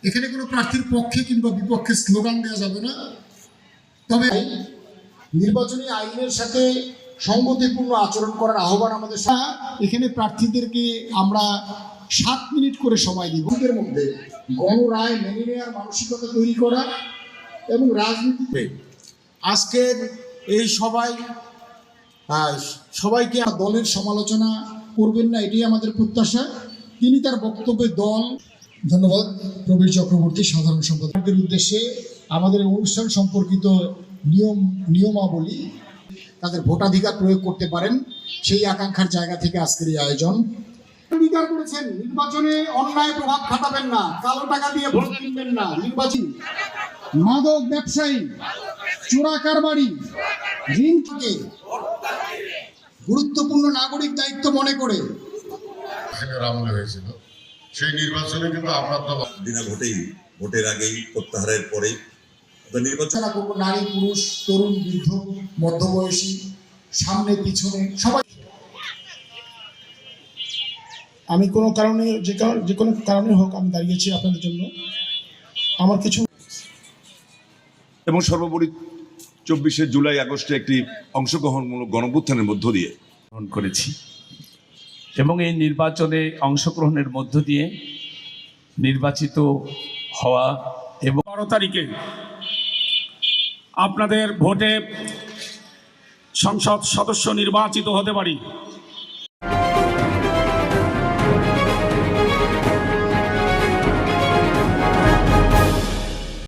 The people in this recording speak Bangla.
এখানে কোনো প্রার্থীর পক্ষে কিংবা বিপক্ষে স্লোগান দেওয়া যাবে না। তবে নির্বাচনী আইনের সাথে সংগতিপূর্ণ আচরণ করার আহ্বান আমাদের। এখানে প্রার্থীদেরকে আমরা 7 মিনিট করে সময় দিব। এর মধ্যে গণরায় মেনে নেওয়ার মানসিকতা তৈরি করা এবং রাজনীতিতে আজকের এই সবাইকে দলের সমালোচনা করবেন না, এটাই আমাদের প্রত্যাশা। তিনি তার বক্তব্যে দল। ধন্যবাদ প্রবীর চক্রবর্তী, সাধারণ সম্পাদকের উদ্দেশ্যে আমাদের অনুষ্ঠান সম্পর্কিত নিয়মাবলী তাদের ভোটাধিকার প্রয়োগ করতে পারেন, সেই আকাঙ্ক্ষার জায়গা থেকে আজকের এই আয়োজন। অঙ্গীকার করেছেন নির্বাচনে অন্যায় প্রভাব খাটাবেন না, কালো টাকা দিয়ে ভোট কিনবেন না, নির্বাচন মাদক ব্যবসায়ী, চোরা কারবারি, ঋণ থেকে গুরুত্বপূর্ণ নাগরিক দায়িত্ব মনে করে আমলে হয়েছিল সেই নির্বাচনে কিন্তু আমরা তো বিনা ভোটের আগেই প্রত্যাহারের পরেই নির্বাচন করবো। নারী, পুরুষ, তরুণ, বৃদ্ধ, মধ্যবয়সী, সামনে পিছনে সবাই। আমি কোনো কারণে যে কোনো কারণে হোক আমি দাঁড়িয়েছি আপনাদের জন্য। আমার কিছু এবং সর্বোপরি 24শে জুলাই আগস্টে একটি অংশগ্রহণমূলক গণঅভ্যুত্থানের মধ্য দিয়ে গ্রহণ করেছি এবং এই নির্বাচনে অংশগ্রহণের মধ্য দিয়ে নির্বাচিত হওয়া এবং 12 তারিখে আপনাদের ভোটে সংসদ সদস্য নির্বাচিত হতে পারি।